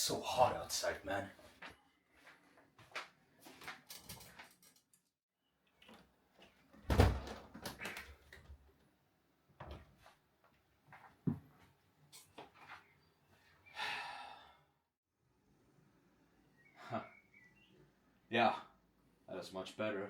so hot outside, man. Yeah, that is much better.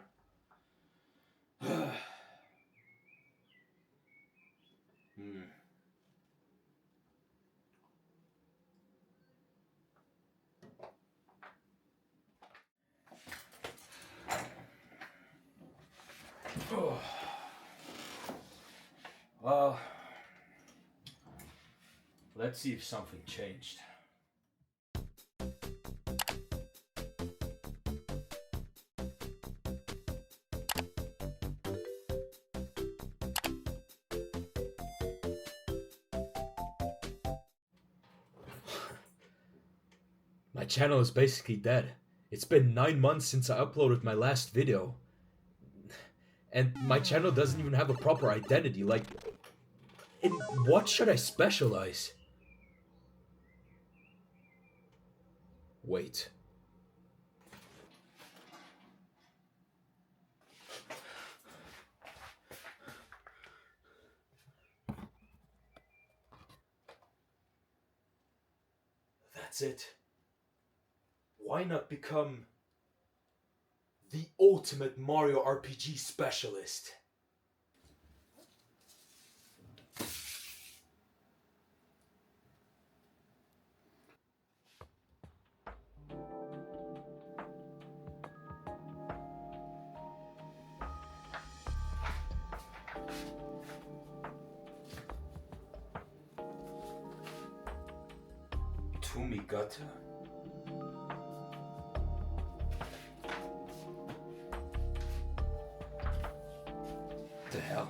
Well, let's see if something changed. My channel is basically dead. It's been 9 months since I uploaded my last video. And my channel doesn't even have a proper identity, like... In what should I specialize? Wait. That's it. Why not become the ultimate Mario RPG specialist? Tumigata. The hell?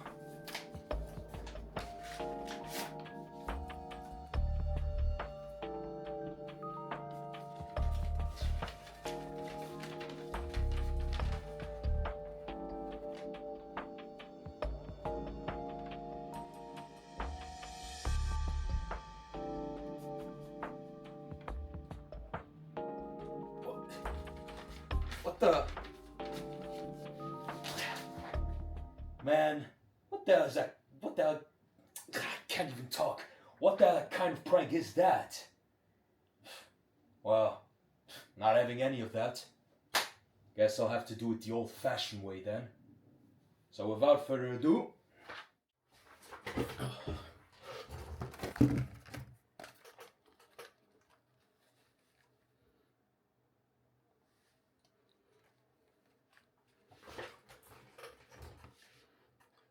What the? Man, what the hell is that? What the hell? I can't even talk. What the kind of prank is that? Well, not having any of that. Guess I'll have to do it the old-fashioned way then. So without further ado...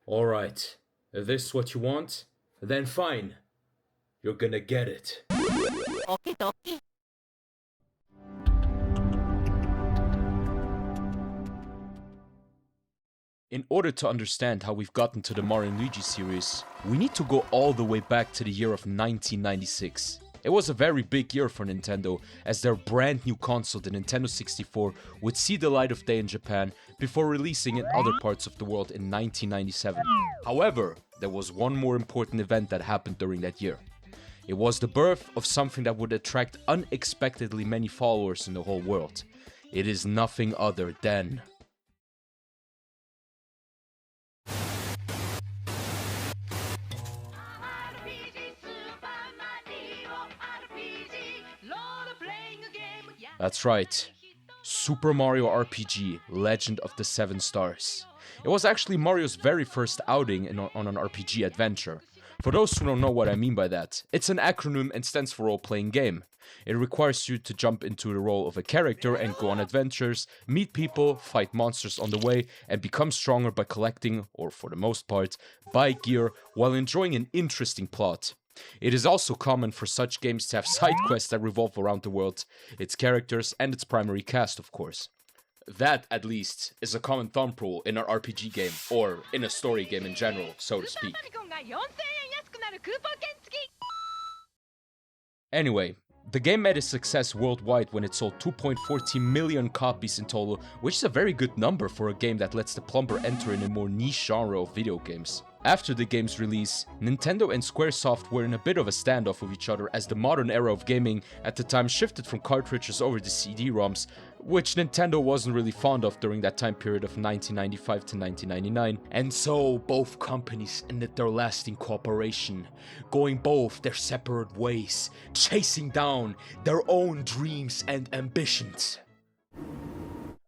Alright, if this is what you want, then fine. You're gonna get it. Okie dokie. In order to understand how we've gotten to the Mario Luigi series, we need to go all the way back to the year of 1996. It was a very big year for Nintendo, as their brand new console, the Nintendo 64, would see the light of day in Japan before releasing in other parts of the world in 1997. However, there was one more important event that happened during that year. It was the birth of something that would attract unexpectedly many followers in the whole world. It is nothing other than... That's right, Super Mario RPG, Legend of the Seven Stars. It was actually Mario's very first outing on an RPG adventure. For those who don't know what I mean by that, it's an acronym and stands for role-playing game. It requires you to jump into the role of a character and go on adventures, meet people, fight monsters on the way, and become stronger by collecting, or for the most part, buy gear while enjoying an interesting plot. It is also common for such games to have side quests that revolve around the world, its characters, and its primary cast, of course. That, at least, is a common thumb rule in an RPG game, or in a story game in general, so to speak. Anyway, the game made a success worldwide when it sold 2.14 million copies in total, which is a very good number for a game that lets the plumber enter in a more niche genre of video games. After the game's release, Nintendo and Squaresoft were in a bit of a standoff with each other as the modern era of gaming at the time shifted from cartridges over to CD-ROMs, which Nintendo wasn't really fond of during that time period of 1995 to 1999. And so both companies ended their lasting cooperation, going both their separate ways, chasing down their own dreams and ambitions.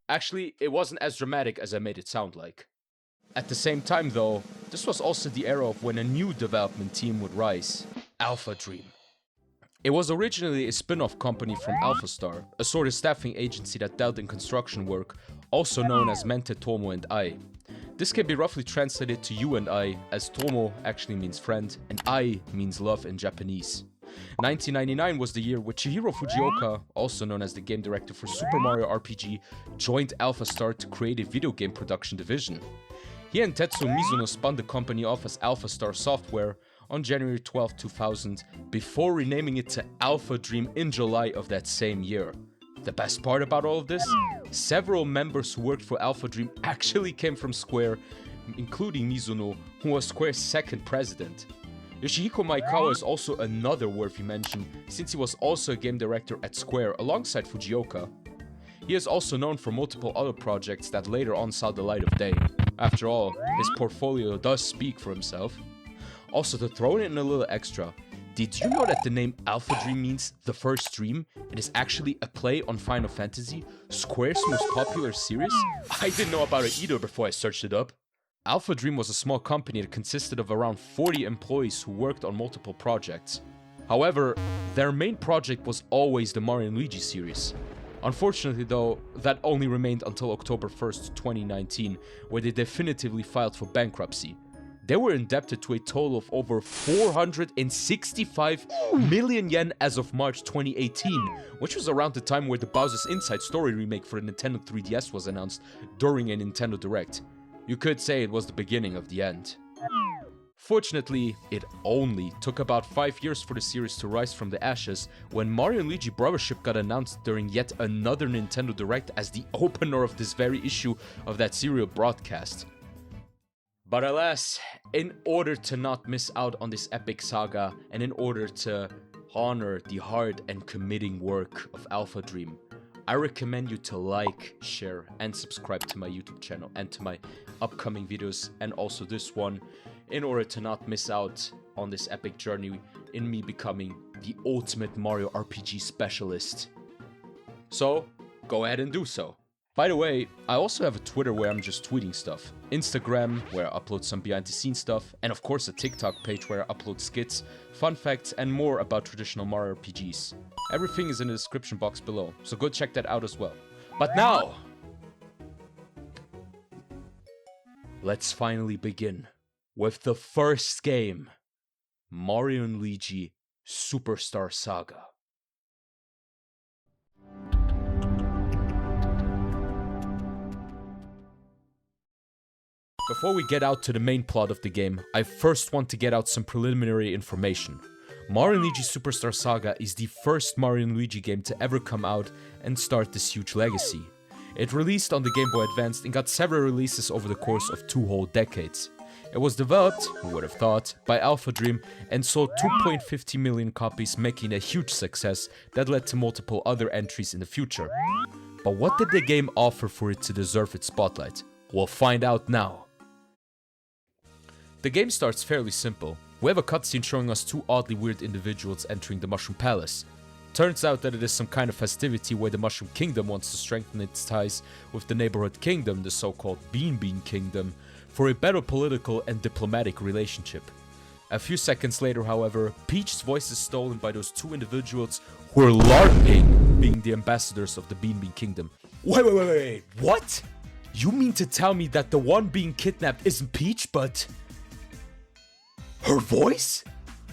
Actually, it wasn't as dramatic as I made it sound like. At the same time though, this was also the era of when a new development team would rise, AlphaDream. It was originally a spin-off company from AlphaStar, a sort of staffing agency that dealt in construction work, also known as Mente, Tomo and I. This can be roughly translated to you and I, as Tomo actually means friend and I means love in Japanese. 1999 was the year where Chihiro Fujioka, also known as the game director for Super Mario RPG, joined AlphaStar to create a video game production division. He and Tetsuo Mizuno spun the company off as AlphaStar Software on January 12, 2000, before renaming it to AlphaDream in July of that same year. The best part about all of this? Several members who worked for AlphaDream actually came from Square, including Mizuno, who was Square's second president. Yoshihiko Maekawa is also another worthy mention, since he was also a game director at Square alongside Fujioka. He is also known for multiple other projects that later on saw the light of day. After all, his portfolio does speak for himself. Also, to throw in a little extra, did you know that the name AlphaDream means the first dream? It is actually a play on Final Fantasy, Square's most popular series? I didn't know about it either before I searched it up. AlphaDream was a small company that consisted of around 40 employees who worked on multiple projects. However, their main project was always the Mario Luigi series. Unfortunately though, that only remained until October 1st, 2019, where they definitively filed for bankruptcy. They were indebted to a total of over 465 million yen as of March 2018, which was around the time where the Bowser's Inside Story remake for the Nintendo 3DS was announced during a Nintendo Direct. You could say it was the beginning of the end. Fortunately, it only took about 5 years for the series to rise from the ashes when Mario & Luigi Brothership got announced during yet another Nintendo Direct as the opener of this very issue of that serial broadcast. But alas, in order to not miss out on this epic saga and in order to honor the hard and committing work of AlphaDream, I recommend you to like, share and subscribe to my YouTube channel and to my upcoming videos and also this one, in order to not miss out on this epic journey in me becoming the ultimate Mario RPG specialist. So, go ahead and do so. By the way, I also have a Twitter where I'm just tweeting stuff, Instagram where I upload some behind the scenes stuff, and of course a TikTok page where I upload skits, fun facts and more about traditional Mario RPGs. Everything is in the description box below, so go check that out as well. But now, let's finally begin with the first game, Mario & Luigi Superstar Saga. Before we get out to the main plot of the game, I first want to get out some preliminary information. Mario & Luigi Superstar Saga is the first Mario & Luigi game to ever come out and start this huge legacy. It released on the Game Boy Advance and got several releases over the course of 2 whole decades. It was developed, who would have thought, by AlphaDream and sold 2.50 million copies, making a huge success that led to multiple other entries in the future. But what did the game offer for it to deserve its spotlight? We'll find out now. The game starts fairly simple. We have a cutscene showing us 2 oddly weird individuals entering the Mushroom Palace. Turns out that it is some kind of festivity where the Mushroom Kingdom wants to strengthen its ties with the neighborhood kingdom, the so-called Bean Kingdom, for a better political and diplomatic relationship. A few seconds later, however, Peach's voice is stolen by those 2 individuals who are LARPing, being the ambassadors of the Bean Kingdom. Wait, what? You mean to tell me that the one being kidnapped isn't Peach, but her voice?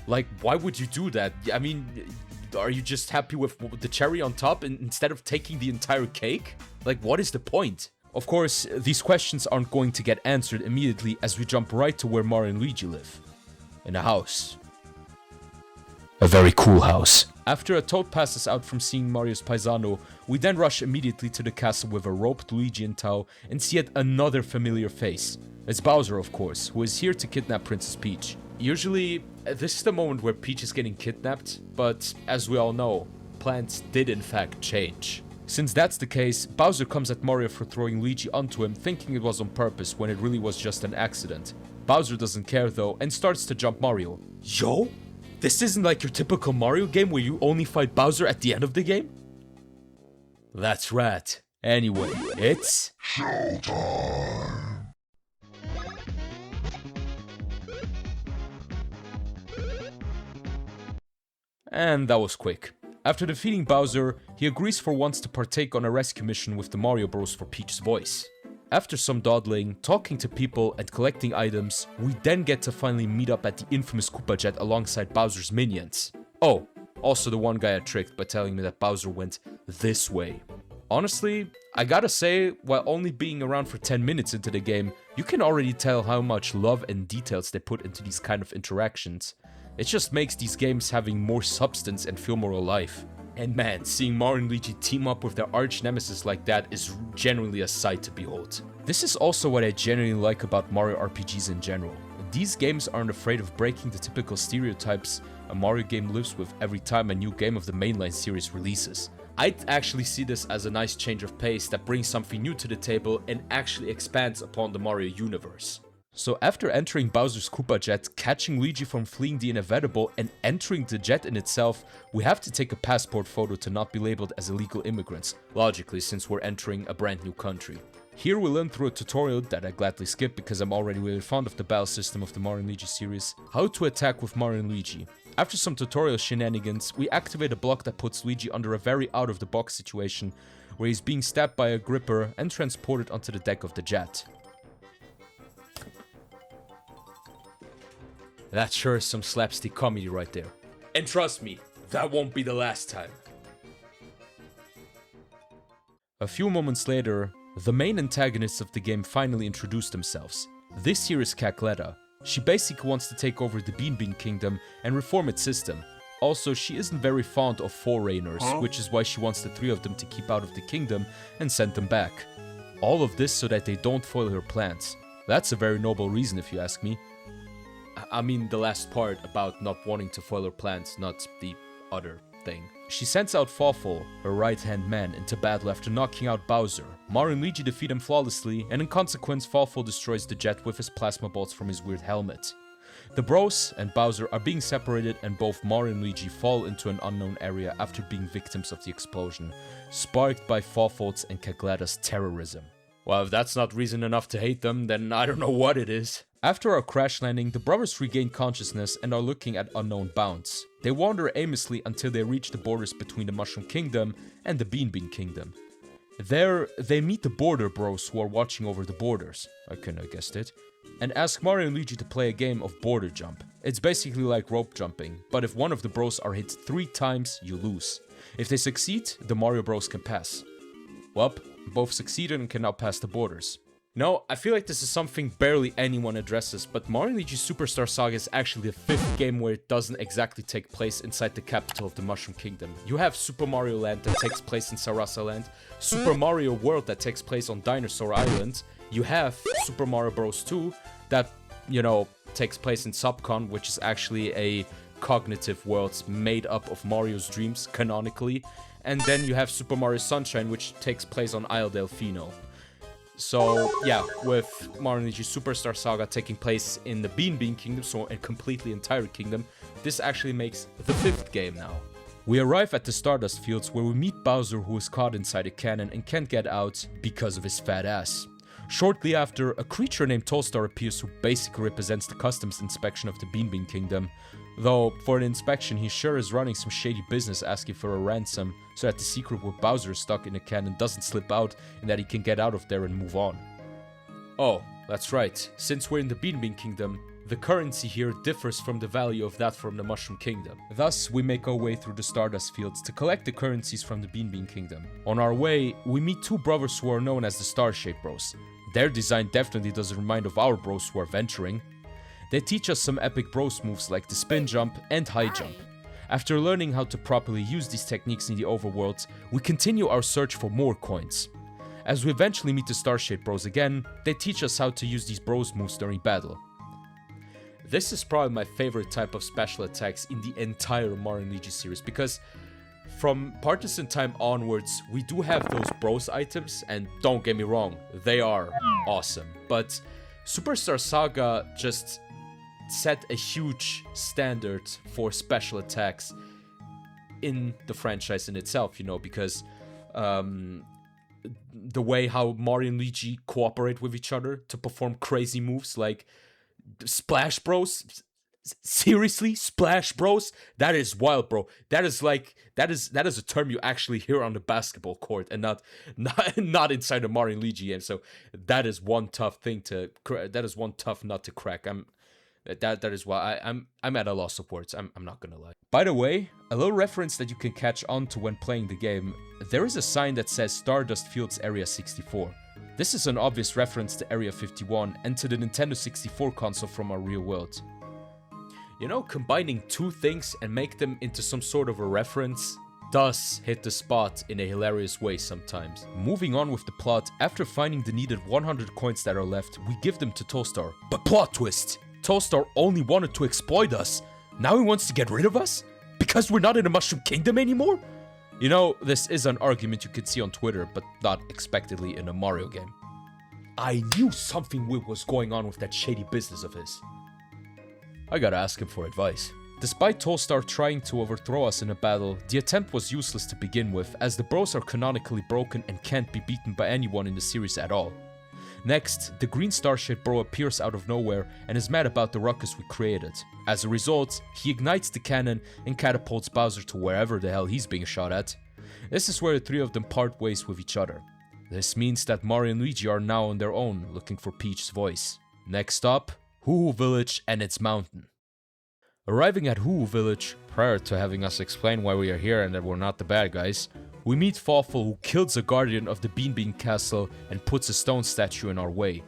Like, why would you do that? I mean, are you just happy with the cherry on top instead of taking the entire cake? Like, what is the point? Of course, these questions aren't going to get answered immediately as we jump right to where Mario and Luigi live. In a house. A very cool house. After a Toad passes out from seeing Mario's paisano, we then rush immediately to the castle with a roped Luigi and Tao and see yet another familiar face. It's Bowser, of course, who is here to kidnap Princess Peach. Usually, this is the moment where Peach is getting kidnapped, but as we all know, plans did in fact change. Since that's the case, Bowser comes at Mario for throwing Luigi onto him, thinking it was on purpose when it really was just an accident. Bowser doesn't care though, and starts to jump Mario. Yo? This isn't like your typical Mario game where you only fight Bowser at the end of the game? That's right. Anyway, it's... showtime! And that was quick. After defeating Bowser, he agrees for once to partake on a rescue mission with the Mario Bros for Peach's voice. After some dawdling, talking to people, and collecting items, we then get to finally meet up at the infamous Koopa Jet alongside Bowser's minions. Oh, also the one guy I tricked by telling me that Bowser went this way. Honestly, I gotta say, while only being around for 10 minutes into the game, you can already tell how much love and details they put into these kind of interactions. It just makes these games having more substance and feel more alive. And man, seeing Mario and Luigi team up with their arch nemesis like that is genuinely a sight to behold. This is also what I genuinely like about Mario RPGs in general. These games aren't afraid of breaking the typical stereotypes a Mario game lives with every time a new game of the mainline series releases. I'd actually see this as a nice change of pace that brings something new to the table and actually expands upon the Mario universe. So after entering Bowser's Koopa Jet, catching Luigi from fleeing the inevitable, and entering the jet in itself, we have to take a passport photo to not be labeled as illegal immigrants, logically since we're entering a brand new country. Here we learn through a tutorial that I gladly skip because I'm already really fond of the battle system of the Mario and Luigi series, how to attack with Mario and Luigi. After some tutorial shenanigans, we activate a block that puts Luigi under a very out of the box situation where he's being stabbed by a gripper and transported onto the deck of the jet. That sure is some slapstick comedy right there. And trust me, that won't be the last time. A few moments later, the main antagonists of the game finally introduce themselves. This here is Cackletta. She basically wants to take over the Bean Bean Kingdom and reform its system. Also, she isn't very fond of foreigners, which is why she wants the three of them to keep out of the kingdom and send them back. All of this so that they don't foil her plans. That's a very noble reason if you ask me. I mean the last part about not wanting to foil her plans, not the other thing. She sends out Fawful, her right-hand man, into battle after knocking out Bowser. Mario and Luigi defeat him flawlessly, and in consequence Fawful destroys the jet with his plasma bolts from his weird helmet. The Bros and Bowser are being separated, and both Mario and Luigi fall into an unknown area after being victims of the explosion, sparked by Fawful's and Cackletta's terrorism. Well, if that's not reason enough to hate them, then I don't know what it is. After our crash landing, the brothers regain consciousness and are looking at unknown bounds. They wander aimlessly until they reach the borders between the Mushroom Kingdom and the Bean Bean Kingdom. There, they meet the Border Bros who are watching over the borders, I couldn't have guessed it, and ask Mario and Luigi to play a game of border jump. It's basically like rope jumping, but if one of the bros are hit 3 times, you lose. If they succeed, the Mario Bros can pass. Well, both succeeded and can now pass the borders. No, I feel like this is something barely anyone addresses, but Mario Luigi Superstar Saga is actually the 5th game where it doesn't exactly take place inside the capital of the Mushroom Kingdom. You have Super Mario Land that takes place in Sarasa Land, Super Mario World that takes place on Dinosaur Island, you have Super Mario Bros. 2 that, you know, takes place in Subcon, which is actually a cognitive world made up of Mario's dreams, canonically, and then you have Super Mario Sunshine, which takes place on Isle Delfino. So, yeah, with Mario Luigi Superstar Saga taking place in the Bean Bean Kingdom, so a completely entire kingdom, this actually makes the 5th game now. We arrive at the Stardust Fields where we meet Bowser, who is caught inside a cannon and can't get out because of his fat ass. Shortly after, a creature named Tolstar appears who basically represents the customs inspection of the Bean Bean Kingdom. Though, for an inspection, he sure is running some shady business asking for a ransom, so that the secret where Bowser is stuck in a cannon doesn't slip out and that he can get out of there and move on. Oh, that's right, since we're in the Bean Bean Kingdom, the currency here differs from the value of that from the Mushroom Kingdom. Thus, we make our way through the Stardust Fields to collect the currencies from the Bean Bean Kingdom. On our way, we meet 2 brothers who are known as the Star-Shaped Bros. Their design definitely doesn't remind of our bros who are venturing. They teach us some epic bros moves like the spin jump and high jump. After learning how to properly use these techniques in the overworld, we continue our search for more coins. As we eventually meet the Star-shaped bros again, they teach us how to use these bros moves during battle. This is probably my favorite type of special attacks in the entire Mario Luigi series, because from Partisan Time onwards, we do have those bros items, and don't get me wrong, they are awesome. But Superstar Saga just set a huge standard for special attacks in the franchise in itself, you know, because the way how Mario and Luigi cooperate with each other to perform crazy moves like Splash Bros. Seriously, Splash Bros? That is wild, bro. That is a term you actually hear on the basketball court and not inside a Mario and Luigi game. So that is one tough nut to crack. That is why I'm at a loss of words. I'm not gonna lie. By the way, a little reference that you can catch on to when playing the game. There is a sign that says Stardust Fields Area 64. This is an obvious reference to Area 51 and to the Nintendo 64 console from our real world. You know, combining two things and make them into some sort of a reference does hit the spot in a hilarious way sometimes. Moving on with the plot, after finding the needed 100 coins that are left, we give them to Toadstar. But plot twist! Toadstar only wanted to exploit us. Now he wants to get rid of us? Because we're not in the Mushroom Kingdom anymore? You know, this is an argument you could see on Twitter, but not expectedly in a Mario game. I knew something weird was going on with that shady business of his. I gotta ask him for advice. Despite Toadstar trying to overthrow us in a battle, the attempt was useless to begin with, as the bros are canonically broken and can't be beaten by anyone in the series at all. Next, the green star-shaped bro appears out of nowhere and is mad about the ruckus we created. As a result, he ignites the cannon and catapults Bowser to wherever the hell he's being shot at. This is where the three of them part ways with each other. This means that Mario and Luigi are now on their own, looking for Peach's voice. Next up, Hoo-Hoo Village and its mountain. Arriving at Hoo-Hoo Village, prior to having us explain why we are here and that we're not the bad guys, we meet Fawful, who kills a guardian of the Bean Bean Castle and puts a stone statue in our way.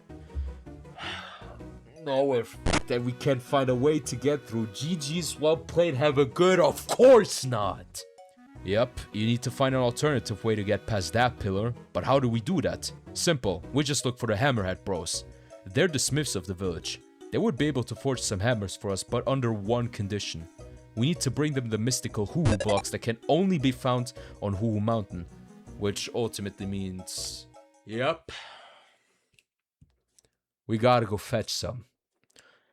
No, if that we can't find a way to get through. GG's, well played, have a good, of course not! Yep, you need to find an alternative way to get past that pillar, but how do we do that? Simple, we just look for the Hammerhead Bros. They're the smiths of the village. They would be able to forge some hammers for us, but under one condition. We need to bring them the mystical Hoo-Hoo blocks that can only be found on Hoo-Hoo Mountain. Which ultimately means... Yep. We gotta go fetch some.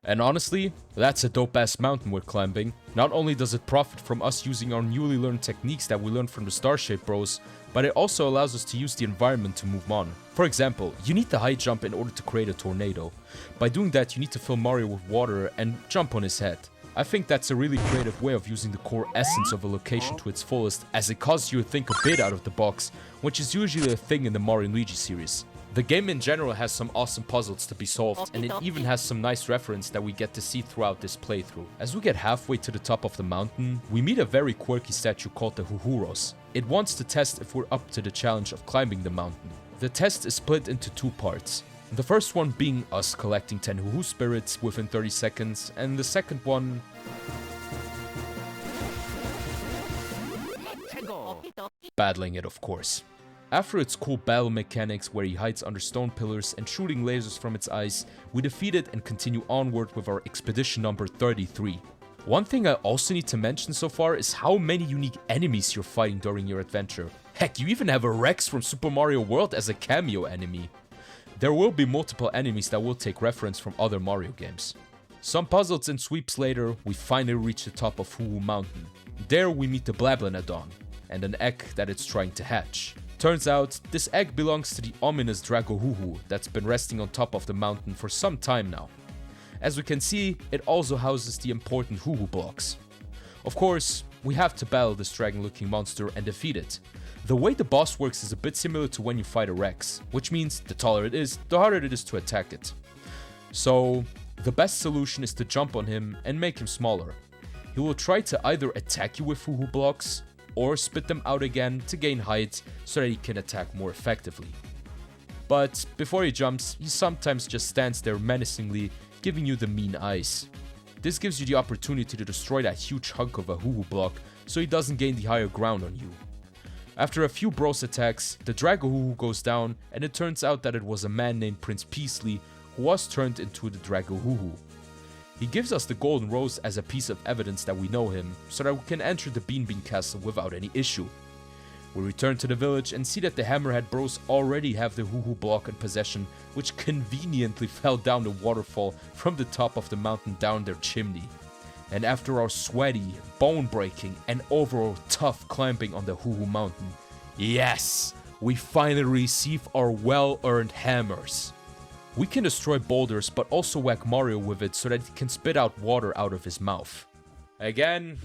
And honestly, that's a dope-ass mountain we're climbing. Not only does it profit from us using our newly learned techniques that we learned from the Star-shaped bros, but it also allows us to use the environment to move on. For example, you need the high jump in order to create a tornado. By doing that, you need to fill Mario with water and jump on his head. I think that's a really creative way of using the core essence of a location to its fullest, as it causes you to think a bit out of the box, which is usually a thing in the Mario and Luigi series. The game in general has some awesome puzzles to be solved, and it even has some nice reference that we get to see throughout this playthrough. As we get halfway to the top of the mountain, we meet a very quirky statue called the Huhuros. It wants to test if we're up to the challenge of climbing the mountain. The test is split into two parts. The first one being us collecting 10 Hoo-Hoo spirits within 30 seconds, and the second one... battling it, of course. After its cool battle mechanics where he hides under stone pillars and shooting lasers from its eyes, we defeat it and continue onward with our expedition number 33. One thing I also need to mention so far is how many unique enemies you're fighting during your adventure. Heck, you even have a Rex from Super Mario World as a cameo enemy. There will be multiple enemies that will take reference from other Mario games. Some puzzles and sweeps later, we finally reach the top of Hoo-Hoo Mountain. There we meet the Blablanodon, and an egg that it's trying to hatch. Turns out, this egg belongs to the ominous Drago Hoo-Hoo that's been resting on top of the mountain for some time now. As we can see, it also houses the important Hoo-Hoo blocks. Of course, we have to battle this dragon-looking monster and defeat it. The way the boss works is a bit similar to when you fight a Rex, which means the taller it is, the harder it is to attack it. So, the best solution is to jump on him and make him smaller. He will try to either attack you with Hoo-Hoo blocks, or spit them out again to gain height so that he can attack more effectively. But before he jumps, he sometimes just stands there menacingly, giving you the mean eyes. This gives you the opportunity to destroy that huge hunk of a Hoo-Hoo block so he doesn't gain the higher ground on you. After a few bros attacks, the Dragohuhu goes down, and it turns out that it was a man named Prince Peasley who was turned into the Dragohuhu. He gives us the golden rose as a piece of evidence that we know him, so that we can enter the Bean Bean Castle without any issue. We return to the village and see that the Hammerhead Bros already have the Huhu block in possession, which conveniently fell down the waterfall from the top of the mountain down their chimney. And after our sweaty, bone-breaking, and overall tough climbing on the Huhu mountain, yes, we finally receive our well-earned hammers. We can destroy boulders, but also whack Mario with it so that he can spit out water out of his mouth. Again,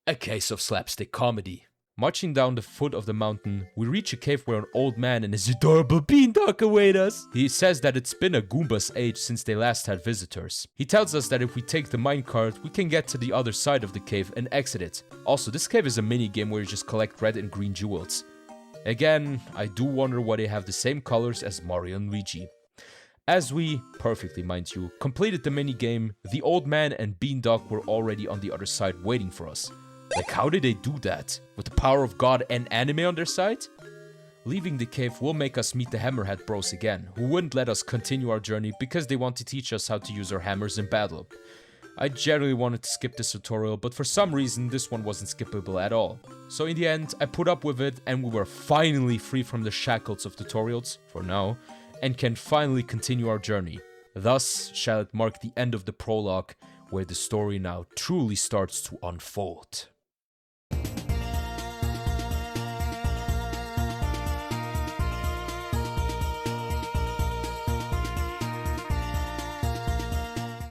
a case of slapstick comedy. Marching down the foot of the mountain, we reach a cave where an old man and his adorable beanstalk await us. He says that it's been a Goomba's age since they last had visitors. He tells us that if we take the minecart, we can get to the other side of the cave and exit it. Also, this cave is a minigame where you just collect red and green jewels. Again, I do wonder why they have the same colors as Mario and Luigi. As we, perfectly mind you, completed the minigame, the old man and Beandog were already on the other side waiting for us. Like, how did they do that? With the power of God and anime on their side? Leaving the cave will make us meet the Hammerhead Bros again, who wouldn't let us continue our journey because they want to teach us how to use our hammers in battle. I generally wanted to skip this tutorial, but for some reason this one wasn't skippable at all. So in the end, I put up with it and we were finally free from the shackles of tutorials, for now, and can finally continue our journey. Thus shall it mark the end of the prologue, where the story now truly starts to unfold.